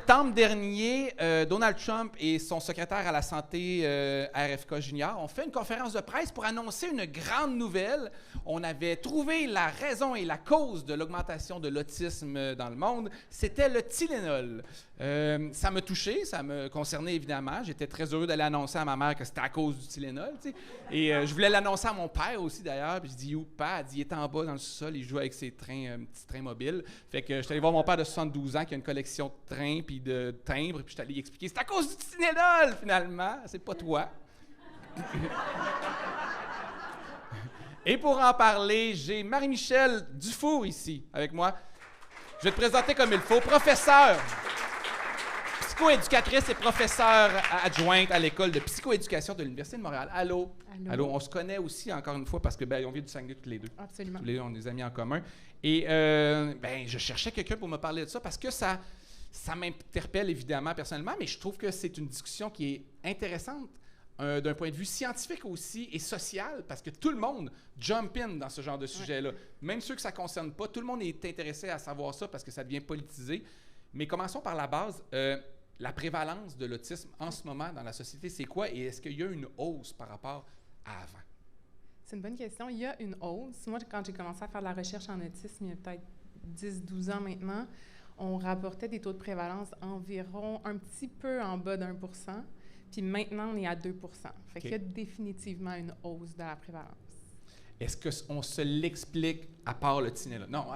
septembre dernier, Donald Trump et son secrétaire à la santé, RFK Jr., ont fait une conférence de presse pour annoncer une grande nouvelle. On avait trouvé la raison et la cause de l'augmentation de l'autisme dans le monde. C'était le Tylenol. Ça m'a touché, ça me concernait évidemment. J'étais très heureux d'aller annoncer à ma mère que c'était à cause du Tylenol. Tu sais. Et je voulais l'annoncer à mon père aussi d'ailleurs. Puis je dis, où père? Il dit, il est en bas dans le sous-sol, il joue avec ses petits trains mobiles. Fait que je suis allé voir mon père de 72 ans qui a une collection de trains puis de timbres. Puis je suis allé lui expliquer, c'est à cause du Tylenol finalement, c'est pas toi. Et pour en parler, j'ai Marie-Michel Dufour ici avec moi. Je vais te présenter comme il faut. Professeure, psychoéducatrice et professeure adjointe à l'école de psychoéducation de l'Université de Montréal. Allô? Allô? On se connaît aussi, encore une fois, parce que on vient du Saguenay tous les deux. Absolument. Tous les deux, on est des amis en commun. Et je cherchais quelqu'un pour me parler de ça parce que ça m'interpelle évidemment personnellement, mais je trouve que c'est une discussion qui est intéressante d'un point de vue scientifique aussi et social, parce que tout le monde jump in dans ce genre de sujet-là. Ouais. Même ceux que ça ne concerne pas, tout le monde est intéressé à savoir ça parce que ça devient politisé. Mais commençons par la base. La prévalence de l'autisme en ce moment dans la société, c'est quoi? Et est-ce qu'il y a une hausse par rapport à avant? C'est une bonne question. Il y a une hausse. Moi, quand j'ai commencé à faire de la recherche en autisme, il y a peut-être 10-12 ans maintenant, on rapportait des taux de prévalence environ un petit peu en bas d'1 %. Puis maintenant, on est à 2 %. Fait qu'il y a définitivement une hausse de la prévalence. Est-ce qu'on se l'explique à part le Tylenol? Non,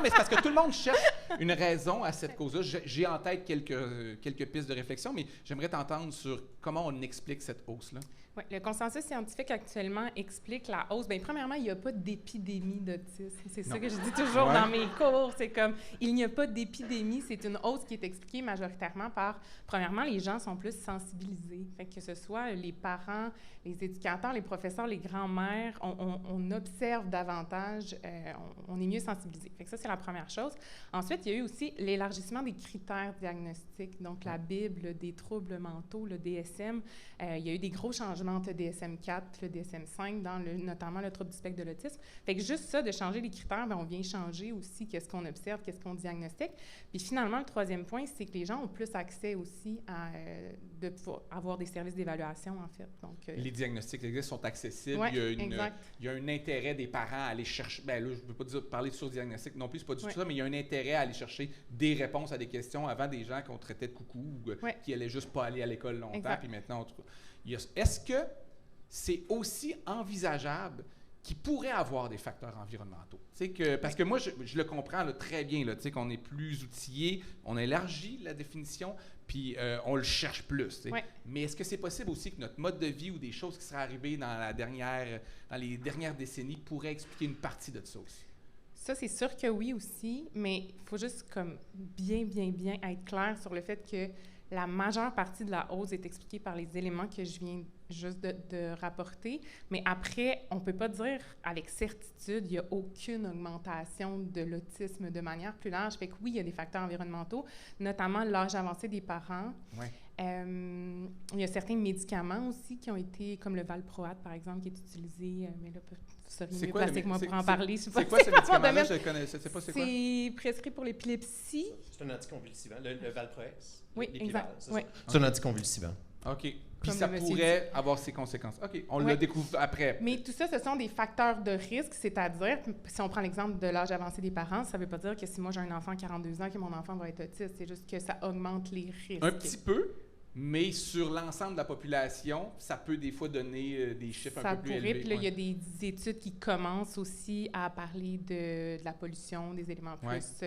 mais c'est parce que tout le monde cherche une raison à cette cause-là. J'ai en tête quelques pistes de réflexion, mais j'aimerais t'entendre sur comment on explique cette hausse-là. Oui, le consensus scientifique actuellement explique la hausse. Bien, premièrement, il n'y a pas d'épidémie d'autisme. C'est ça que je dis toujours dans mes cours. C'est comme, il n'y a pas d'épidémie. C'est une hausse qui est expliquée majoritairement par, premièrement, les gens sont plus sensibilisés. Fait que ce soit les parents, les éducateurs, les professeurs, les grands-mères, on observe davantage, on est mieux sensibilisés. Fait que ça, c'est la première chose. Ensuite, il y a eu aussi l'élargissement des critères diagnostiques, donc la Bible des troubles mentaux, le DSM. Il y a eu des gros changements entre le DSM-4 et le DSM-5, notamment le trouble du spectre de l'autisme. Fait que juste ça, de changer les critères, bien, on vient changer aussi qu'est-ce qu'on observe, qu'est-ce qu'on diagnostique. Puis finalement, le troisième point, c'est que les gens ont plus accès aussi à de pouvoir avoir des services d'évaluation, en fait. Donc, les diagnostics sont accessibles. Ouais, il y a un intérêt des parents à aller chercher. Bien là, je ne veux pas parler de surdiagnostic non plus, c'est pas du tout ça, mais il y a un intérêt à aller chercher des réponses à des questions avant des gens qu'on traitait de coucou ou qui n'allaient juste pas aller à l'école longtemps. Puis maintenant, est-ce que c'est aussi envisageable qu'il pourrait avoir des facteurs environnementaux? Parce que moi, je le comprends là, très bien, là, qu'on est plus outillé, on élargit la définition, puis on le cherche plus. Mais est-ce que c'est possible aussi que notre mode de vie ou des choses qui seraient arrivées dans les dernières décennies pourraient expliquer une partie de ça aussi? Ça, c'est sûr que oui aussi, mais il faut juste comme bien être clair sur le fait que la majeure partie de la hausse est expliquée par les éléments que je viens juste de rapporter. Mais après, on ne peut pas dire avec certitude qu'il n'y a aucune augmentation de l'autisme de manière plus large. Fait que oui, il y a des facteurs environnementaux, notamment l'âge avancé des parents. Ouais. Il y a certains médicaments aussi qui ont été, comme le valproate, par exemple, qui est utilisé, mais là, vous seriez mieux placé que moi pour en parler. C'est quoi ce médicament-là? Je ne connais pas c'est quoi. C'est prescrit pour l'épilepsie. C'est un anticonvulsivant, le valproex. Oui, exact. C'est un anticonvulsivant. OK. Puis ça pourrait avoir ses conséquences. OK. On le découvre après. Mais tout ça, ce sont des facteurs de risque, c'est-à-dire, si on prend l'exemple de l'âge avancé des parents, ça ne veut pas dire que si moi j'ai un enfant de 42 ans, que mon enfant va être autiste. C'est juste que ça augmente les risques. Un petit peu, mais sur l'ensemble de la population, ça peut des fois donner des chiffres un peu plus élevés. Puis là, il y a des études qui commencent aussi à parler de la pollution, des éléments plus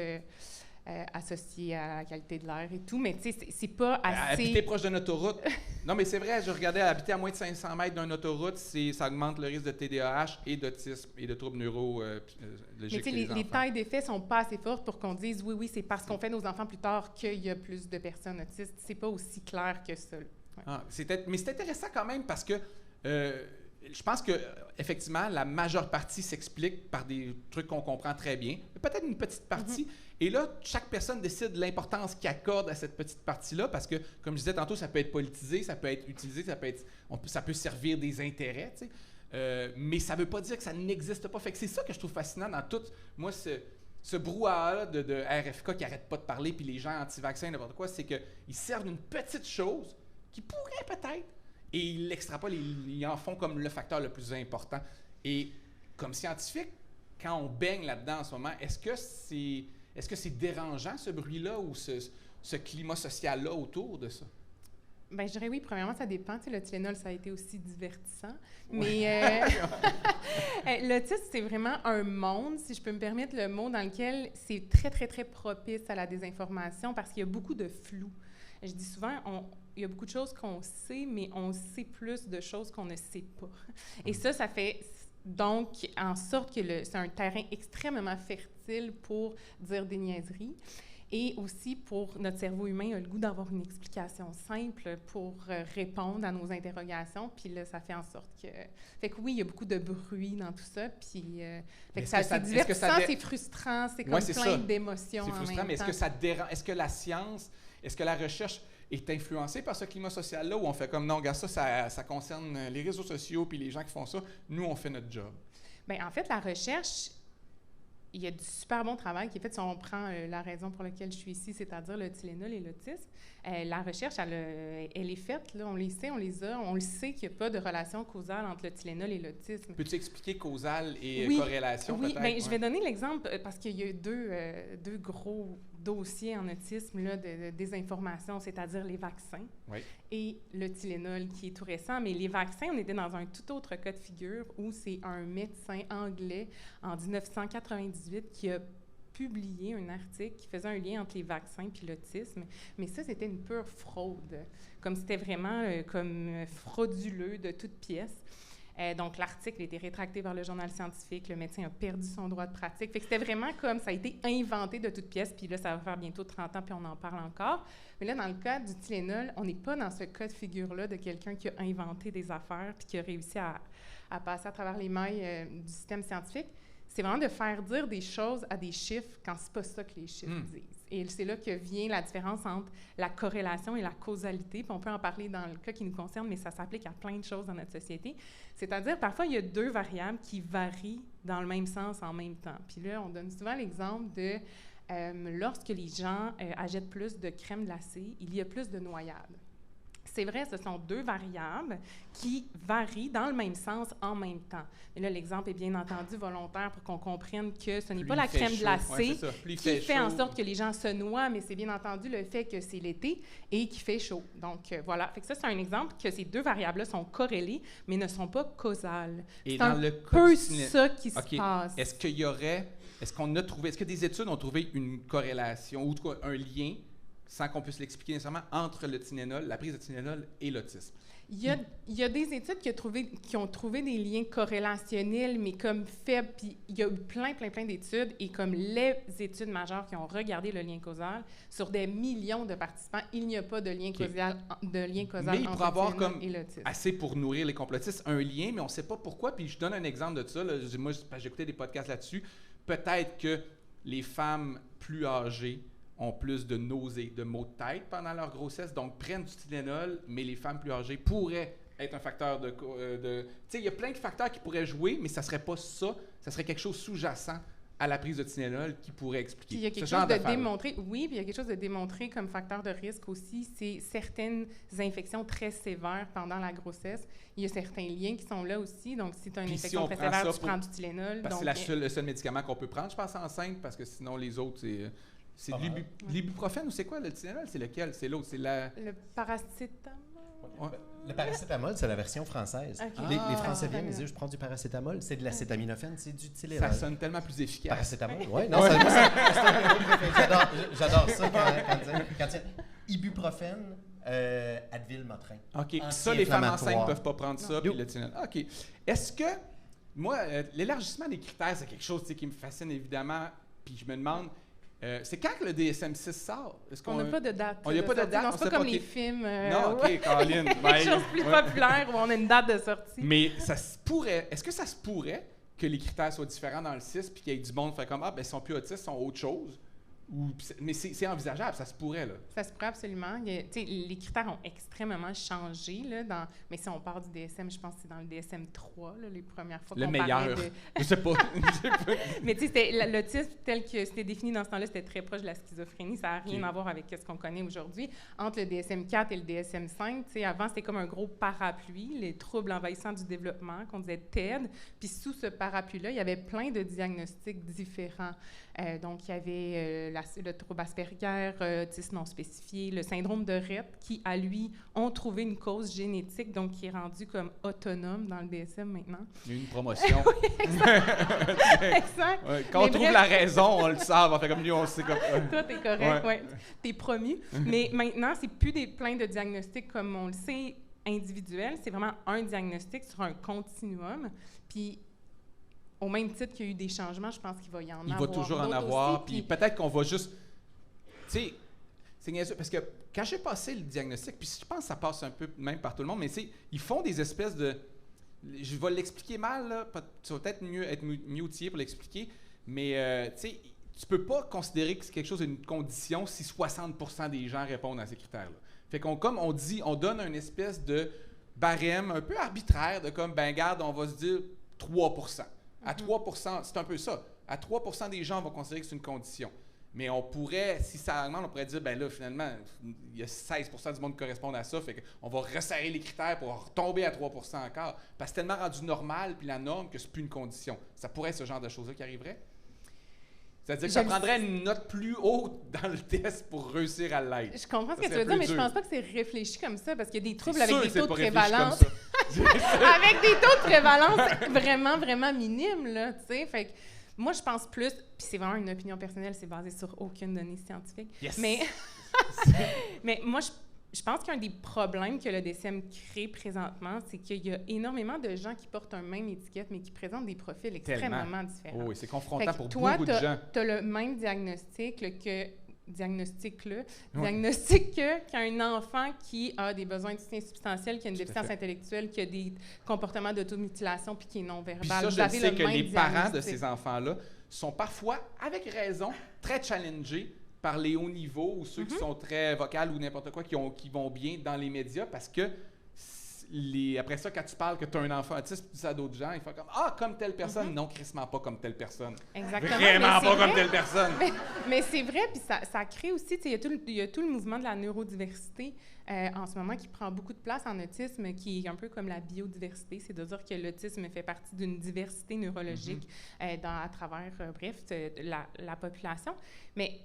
associés à la qualité de l'air et tout, mais tu sais, c'est pas assez... Habiter proche d'une autoroute. Non, mais c'est vrai, je regardais, habiter à moins de 500 mètres d'une autoroute, ça augmente le risque de TDAH et d'autisme et de troubles neurologiques. Mais tu sais, les tailles d'effet sont pas assez fortes pour qu'on dise oui, c'est parce qu'on fait nos enfants plus tard qu'il y a plus de personnes autistes. C'est pas aussi clair que ça. Ouais. Mais c'est intéressant quand même parce que je pense que effectivement, la majeure partie s'explique par des trucs qu'on comprend très bien, peut-être une petite partie. Et là, chaque personne décide l'importance qu'il accorde à cette petite partie-là, parce que, comme je disais tantôt, ça peut être politisé, ça peut être utilisé, ça peut servir des intérêts, tu sais. Mais ça ne veut pas dire que ça n'existe pas. Fait que c'est ça que je trouve fascinant dans tout. Moi, ce brouhaha de RFK qui n'arrête pas de parler, puis les gens anti-vaccins, n'importe quoi, c'est qu'ils servent d'une petite chose qui pourrait peut-être, et ils l'extrapolent, ils en font comme le facteur le plus important. Et comme scientifique, quand on baigne là-dedans en ce moment, est-ce que c'est dérangeant, ce bruit-là, ou ce climat social-là autour de ça? Bien, je dirais oui. Premièrement, ça dépend. Tu sais, le Tylenol, ça a été aussi divertissant. Mais l'autisme, c'est vraiment un monde, si je peux me permettre le mot, dans lequel c'est très, très, très propice à la désinformation parce qu'il y a beaucoup de flou. Je dis souvent, il y a beaucoup de choses qu'on sait, mais on sait plus de choses qu'on ne sait pas. Et ça fait donc en sorte que c'est un terrain extrêmement fertile pour dire des niaiseries. Et aussi, pour notre cerveau humain, a le goût d'avoir une explication simple pour répondre à nos interrogations. Puis là, ça fait en sorte que... Fait que oui, il y a beaucoup de bruit dans tout ça. Puis fait que c'est divertissant, c'est frustrant, c'est comme plein d'émotions en même temps. C'est frustrant, mais est-ce que ça dérange? Est-ce que la science, est-ce que la recherche est influencée par ce climat social-là, où on fait comme, non, regarde ça concerne les réseaux sociaux puis les gens qui font ça. Nous, on fait notre job. Bien, en fait, la recherche... Il y a du super bon travail qui est fait. Si on prend la raison pour laquelle je suis ici, c'est-à-dire le Tylenol et l'autisme, la recherche, elle est faite, là, on les sait, on le sait qu'il n'y a pas de relation causale entre le Tylenol et l'autisme. Peux-tu expliquer causale et corrélation, peut-être? Oui, bien, je vais donner l'exemple, parce qu'il y a deux gros dossiers en autisme là, de désinformation, c'est-à-dire les vaccins et le Tylenol, qui est tout récent. Mais les vaccins, on était dans un tout autre cas de figure où c'est un médecin anglais en 1998 qui a publié un article qui faisait un lien entre les vaccins et l'autisme. Mais ça, c'était une pure fraude. Comme c'était vraiment comme frauduleux de toutes pièces. Donc, l'article a été rétracté par le journal scientifique. Le médecin a perdu son droit de pratique. Fait que c'était vraiment comme ça a été inventé de toutes pièces. Puis là, ça va faire bientôt 30 ans, puis on en parle encore. Mais là, dans le cas du Tylenol, on n'est pas dans ce cas de figure-là de quelqu'un qui a inventé des affaires puis qui a réussi à passer à travers les mailles du système scientifique. C'est vraiment de faire dire des choses à des chiffres quand c'est pas ça que les chiffres disent. Et c'est là que vient la différence entre la corrélation et la causalité. Puis on peut en parler dans le cas qui nous concerne, mais ça s'applique à plein de choses dans notre société. C'est-à-dire, parfois, il y a deux variables qui varient dans le même sens en même temps. Puis là, on donne souvent l'exemple de lorsque les gens achètent plus de crème glacée, il y a plus de noyades. C'est vrai, ce sont deux variables qui varient dans le même sens en même temps. Et là, l'exemple est bien entendu volontaire pour qu'on comprenne que ce n'est pas la crème glacée qui fait en sorte que les gens se noient, mais c'est bien entendu le fait que c'est l'été et qu'il fait chaud. Donc, voilà. Fait que ça, c'est un exemple que ces deux variables-là sont corrélées, mais ne sont pas causales. Et c'est un peu ça qui se passe. Est-ce que des études ont trouvé une corrélation ou un lien, sans qu'on puisse l'expliquer nécessairement, entre le Tylenol, la prise de Tylenol et l'autisme? Il y a des études qui ont trouvé des liens corrélationnels, mais comme faibles. Puis il y a eu plein d'études, et comme les études majeures qui ont regardé le lien causal, sur des millions de participants, il n'y a pas de lien causal mais entre le Tylenol et l'autisme. Assez pour nourrir les complotistes, un lien, mais on ne sait pas pourquoi. Puis je donne un exemple de ça. Là. Moi, j'ai écouté des podcasts là-dessus. Peut-être que les femmes plus âgées ont plus de nausées, de maux de tête pendant leur grossesse, donc prennent du Tylenol, mais les femmes plus âgées pourraient être un facteur de... Tu sais, il y a plein de facteurs qui pourraient jouer, mais ça ne serait pas ça. Ça serait quelque chose sous-jacent à la prise de Tylenol qui pourrait expliquer. Puis il y a quelque chose de démontré, oui, puis il y a quelque chose de démontré comme facteur de risque aussi, c'est certaines infections très sévères pendant la grossesse. Il y a certains liens qui sont là aussi, donc si tu as une infection très sévère, tu prends du Tylenol. Parce que c'est le seul médicament qu'on peut prendre, je pense, enceinte, parce que sinon les autres, c'est de l'ibuprofène ou c'est quoi le Tylenol? C'est lequel? C'est l'autre, c'est le paracétamol. Le paracétamol, c'est la version française. Okay. Les Français viennent et disent « Je prends du paracétamol », c'est de l'acétaminophène, c'est du Tylenol. Ça sonne tellement plus efficace. Paracétamol, oui. Non, j'adore ça quand il y a ibuprofène, Advil, Motrin. OK. Ça, les femmes enceintes ne peuvent pas prendre ça, puis le Tylenol. OK. Est-ce que, moi, l'élargissement des critères, c'est quelque chose qui me fascine évidemment, puis je me demande... c'est quand que le DSM-6 sort? On n'a pas de date. On n'a pas de date. Non, c'est pas comme les films. Non, OK, Caroline. Quelque chose plus populaire où on a une date de sortie. Mais ça se pourrait. Est-ce que ça se pourrait que les critères soient différents dans le 6 puis qu'il y ait du monde qui fait comme ils sont plus autistes, ils sont autre chose? Mais c'est envisageable, ça se pourrait, là. Ça se pourrait absolument. Les critères ont extrêmement changé, là, mais si on part du DSM, je pense que c'est dans le DSM-3, là, les premières fois qu'on parlait de... Je sais pas. Mais tu sais, l'autisme tel que c'était défini dans ce temps-là, c'était très proche de la schizophrénie. Ça n'a rien à voir avec ce qu'on connaît aujourd'hui. Entre le DSM-4 et le DSM-5, tu sais, avant, c'était comme un gros parapluie, les troubles envahissants du développement, qu'on disait TED. Puis sous ce parapluie-là, il y avait plein de diagnostics différents. Donc, il y avait le trouble Asperger, autisme non spécifié, le syndrome de Rett, qui, à lui, ont trouvé une cause génétique, donc qui est rendu comme autonome dans le DSM maintenant. Il y a eu une promotion. Oui, exact. Ouais, quand on trouve la raison, on le sait, on fait comme lui, on sait comme... Toi, t'es correct, ouais. T'es promu. Mais maintenant, c'est plus plein de diagnostics comme on le sait, individuels. C'est vraiment un diagnostic sur un continuum. Puis, au même titre qu'il y a eu des changements, je pense qu'il va y en avoir. Il va toujours en avoir, puis peut-être qu'on va juste... Tu sais, c'est niaiseux, parce que quand j'ai passé le diagnostic, puis je pense que ça passe un peu même par tout le monde, mais ils font des espèces de... Je vais l'expliquer mal, là, tu vas peut-être être mieux outillé pour l'expliquer, mais tu sais, tu peux pas considérer que c'est quelque chose d'une condition si 60% des gens répondent à ces critères-là. Fait qu'on, comme on dit, on donne une espèce de barème un peu arbitraire de comme, ben garde, on va se dire 3%. À 3%, c'est un peu ça. À 3% des gens vont considérer que c'est une condition. Mais on pourrait, si ça augmente, on pourrait dire, ben là, finalement, il y a 16% du monde qui correspondent à ça, fait qu'on va resserrer les critères pour retomber à 3% encore. Parce que c'est tellement rendu normal puis la norme que c'est plus une condition. Ça pourrait être ce genre de choses-là qui arriverait? C'est-à-dire que ça prendrait une note plus haute dans le test pour réussir à l'être. Je comprends ce que tu veux dire, mais je pense pas que c'est réfléchi comme ça, parce qu'il y a des troubles avec des taux de prévalence. Avec des taux de prévalence vraiment, vraiment minimes, là, tu sais. Fait que moi, je pense plus, puis c'est vraiment une opinion personnelle, c'est basé sur aucune donnée scientifique. Yes. Mais moi, je pense qu'un des problèmes que le DSM crée présentement, c'est qu'il y a énormément de gens qui portent un même étiquette, mais qui présentent des profils extrêmement différents. Oh, oui, c'est confrontant pour toi, beaucoup de gens. Tu as le même diagnostic qu'un enfant qui a des besoins de soutien substantiel, qui a une déficience intellectuelle, qui a des comportements d'automutilation puis qui est non-verbal. Puis ça, je sais que les parents de ces enfants-là sont parfois, avec raison, très challengés par les hauts niveaux ou ceux qui sont très vocales ou n'importe quoi, qui vont bien dans les médias parce que après ça, quand tu parles que tu as un enfant autiste, tu dis ça à d'autres gens, ils font comme « Ah, comme telle personne! Non, crissement pas comme telle personne. » Exactement. Vraiment pas comme telle personne. Mais c'est vrai, puis ça crée aussi, il y a tout le mouvement de la neurodiversité en ce moment qui prend beaucoup de place en autisme, qui est un peu comme la biodiversité, c'est de dire que l'autisme fait partie d'une diversité neurologique à travers, la population. Mais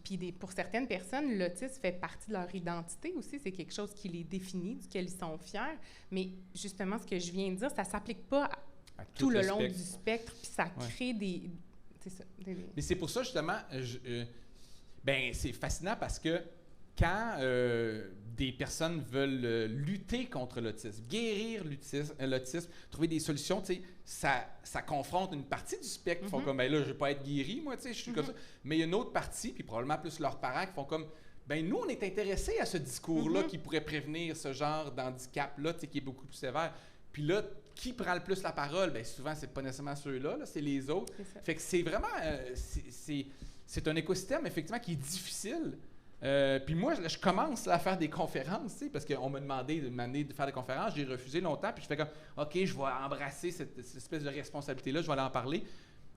puis pour certaines personnes, l'autisme fait partie de leur identité aussi, c'est quelque chose qui les définit, duquel ils sont fiers. Mais justement, ce que je viens de dire, ça ne s'applique pas à tout le long du spectre, puis ça crée des... C'est ça. Mais c'est pour ça, justement, c'est fascinant parce que quand des personnes veulent lutter contre l'autisme, guérir l'autisme, trouver des solutions, tu sais, ça confronte une partie du spectre qui font comme, ben là, je ne vais pas être guéri, moi, tu sais, je suis comme ça. Mais il y a une autre partie, puis probablement plus leurs parents, qui font comme, ben nous, on est intéressés à ce discours-là qui pourrait prévenir ce genre d'handicap-là, tu sais, qui est beaucoup plus sévère. Puis là, qui prend le plus la parole? Bien, souvent, c'est pas nécessairement ceux-là, c'est les autres. Fait que c'est vraiment, c'est un écosystème, effectivement, qui est difficile. Puis moi, je commence à faire des conférences, tu sais, parce qu'on m'a demandé de faire des conférences. J'ai refusé longtemps, puis je fais comme, OK, je vais embrasser cette espèce de responsabilité-là, je vais aller en parler.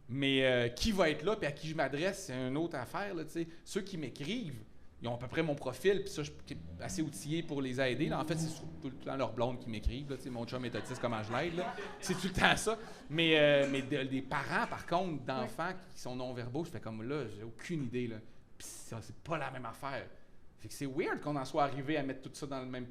Mais qui va être là, puis à qui je m'adresse, c'est une autre affaire, là, tu sais. Ceux qui m'écrivent, ils ont à peu près mon profil, puis ça, je suis assez outillé pour les aider. Là. En fait, c'est tout le temps leurs blondes qui m'écrivent. Là, mon chum est autiste, comment je l'aide? C'est tout le temps ça. Mais des parents, par contre, d'enfants qui sont non-verbaux, je fais comme là, j'ai aucune idée. Là. Puis c'est pas la même affaire. Fait que c'est weird qu'on en soit arrivé à mettre tout ça dans le même...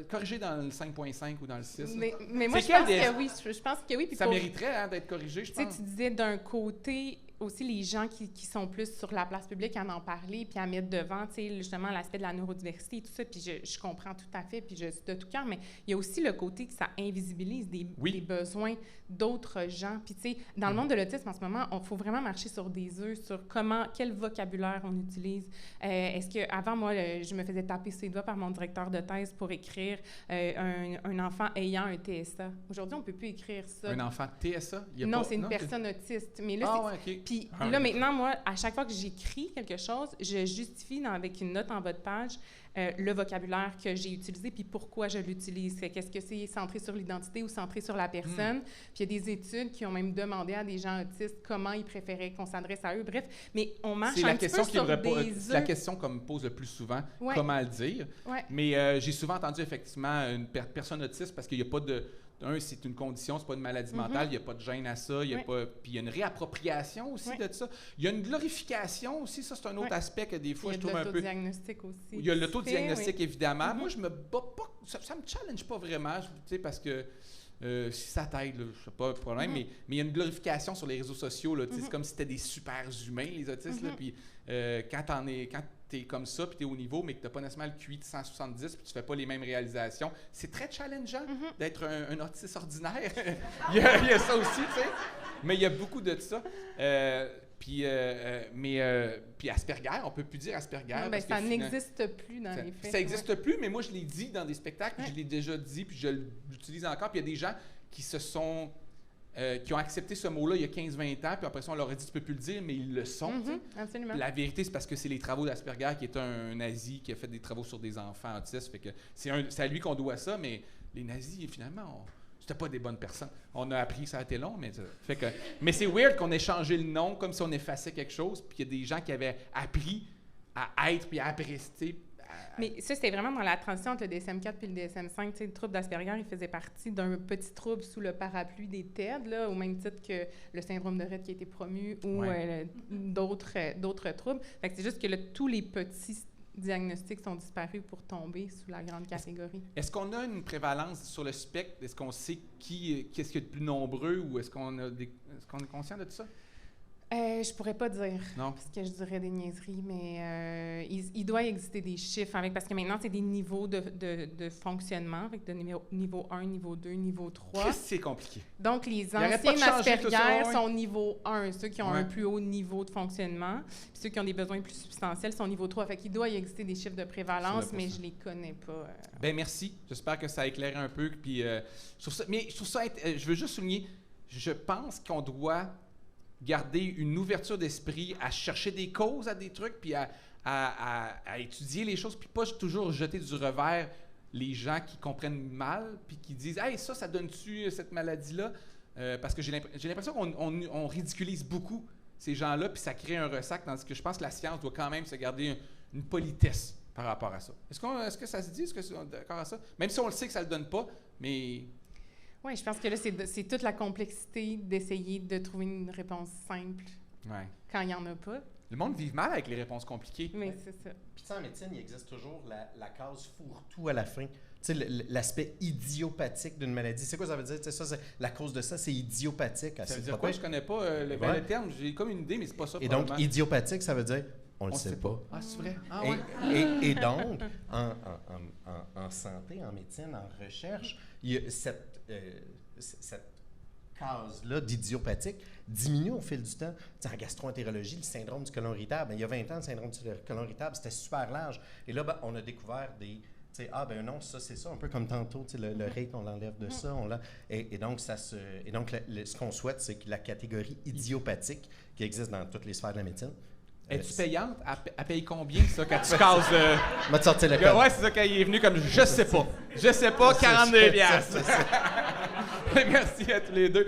corrigé dans le 5.5 ou dans le 6. Mais moi, je pense que oui. Je pense que oui. Puis ça mériterait d'être corrigé, je pense. Tu disais d'un côté... aussi les gens qui sont plus sur la place publique à en parler puis à mettre devant, tu sais, justement, l'aspect de la neurodiversité et tout ça, puis je comprends tout à fait, puis je suis de tout cœur, mais il y a aussi le côté que ça invisibilise des besoins d'autres gens. Puis, tu sais, dans le monde de l'autisme, en ce moment, il faut vraiment marcher sur des œufs, sur quel vocabulaire on utilise. Est-ce qu'avant, moi, je me faisais taper ses doigts par mon directeur de thèse pour écrire un enfant ayant un TSA. Aujourd'hui, on ne peut plus écrire ça. Un enfant TSA? Non, c'est une personne autiste. Mais là, Puis là, maintenant, moi, à chaque fois que j'écris quelque chose, je justifie avec une note en bas de page le vocabulaire que j'ai utilisé puis pourquoi je l'utilise. Qu'est-ce que c'est centré sur l'identité ou centré sur la personne? Puis il y a des études qui ont même demandé à des gens autistes comment ils préféraient qu'on s'adresse à eux. Bref, mais on marche un petit peu sur des C'est la question qu'on me pose le plus souvent, comment le dire. Ouais. Mais j'ai souvent entendu effectivement une personne autiste parce qu'il n'y a pas de... c'est une condition, c'est pas une maladie mentale, il n'y a pas de gêne à ça, puis il y a une réappropriation aussi de ça. Il y a une glorification aussi, ça c'est un autre aspect que des fois je trouve un peu... Il y a l'autodiagnostic aussi. Il y a l'autodiagnostic évidemment. Moi je me bats pas, ça me challenge pas vraiment, parce que si ça t'aide, je sais pas le problème, mais il y a une glorification sur les réseaux sociaux, là, c'est comme si c'était des super humains les autistes, là, puis quand t'es comme ça, puis t'es au niveau, mais que t'as pas nécessairement le QI de 170, puis tu fais pas les mêmes réalisations. C'est très challengeant d'être un autiste ordinaire. il y a ça aussi, tu sais. Mais il y a beaucoup de ça. Puis Asperger, on peut plus dire Asperger. Non, ça n'existe plus dans les faits. Ça n'existe plus, mais moi, je l'ai dit dans des spectacles, je l'ai déjà dit, puis je l'utilise encore. Puis il y a des gens qui qui ont accepté ce mot-là il y a 15-20 ans, puis après ça, on leur a dit « tu peux plus le dire », mais ils le sont. Absolument. La vérité, c'est parce que c'est les travaux d'Asperger, qui est un nazi qui a fait des travaux sur des enfants autistes. Fait que c'est à lui qu'on doit ça, mais les nazis, finalement, c'était pas des bonnes personnes. On a appris, ça a été long, mais mais c'est weird qu'on ait changé le nom comme si on effaçait quelque chose, puis il y a des gens qui avaient appris à être puis à apprécier. Mais ça, c'était vraiment dans la transition entre le DSM-4 et le DSM-5. Tu sais, le trouble d'Asperger, il faisait partie d'un petit trouble sous le parapluie des TED, là, au même titre que le syndrome de Rett qui a été promu ou d'autres troubles. Fait que c'est juste que tous les petits diagnostics sont disparus pour tomber sous la grande catégorie. Est-ce qu'on a une prévalence sur le spectre? Est-ce qu'on sait qu'est-ce qu'il y a de plus nombreux ou est-ce qu'on est conscient de tout ça? Je pourrais pas dire, non. Parce que je dirais des niaiseries, mais il doit exister des chiffres parce que maintenant, c'est des niveaux de fonctionnement, avec de niveau 1, niveau 2, niveau 3. C'est compliqué. Donc, les anciens Asperger sont niveau 1, ceux qui ont un plus haut niveau de fonctionnement, puis ceux qui ont des besoins plus substantiels sont niveau 3. Fait qu'il doit y exister des chiffres de prévalence, mais je les connais pas. Ben merci. J'espère que ça a éclairé un peu. Puis, je veux juste souligner, je pense qu'on doit garder une ouverture d'esprit à chercher des causes à des trucs, puis à étudier les choses, puis pas toujours jeter du revers les gens qui comprennent mal, puis qui disent « Hey, ça donne-tu cette maladie-là? » Parce que j'ai l'impression qu'on ridiculise beaucoup ces gens-là, puis ça crée un ressac, tandis que je pense que la science doit quand même se garder une politesse par rapport à ça. Est-ce que ça se dit? Est-ce que c'est d'accord à ça? Même si on le sait que ça ne le donne pas, mais... Oui, je pense que là, c'est toute la complexité d'essayer de trouver une réponse simple quand il n'y en a pas. Le monde vit mal avec les réponses compliquées. Mais c'est ça. Puis en médecine, il existe toujours la case fourre-tout à la fin. Tu sais, l'aspect idiopathique d'une maladie. C'est quoi ça veut dire? Tu sais, la cause de ça, c'est idiopathique. Ça veut dire quoi? Je connais pas le terme. J'ai comme une idée, mais c'est pas ça. Et donc, idiopathique, ça veut dire... On le sait pas. Ah, c'est vrai? Ah, et donc, en santé, en médecine, en recherche, il y a cette case-là d'idiopathique diminue au fil du temps. T'sais, en gastro-entérologie, le syndrome du côlon irritable, il y a 20 ans, le syndrome du côlon irritable, c'était super large. Et là, on a découvert des... non, ça, c'est ça, un peu comme tantôt, le rate, on l'enlève de ça. Et donc, ce qu'on souhaite, c'est que la catégorie idiopathique qui existe dans toutes les sphères de la médecine. Es-tu payante? Elle paye combien, ça, quand tu casses... M'a sorti le code. Ouais, c'est ça, quand il est venu comme, je sais pas, 42 piastres. Merci à tous les deux.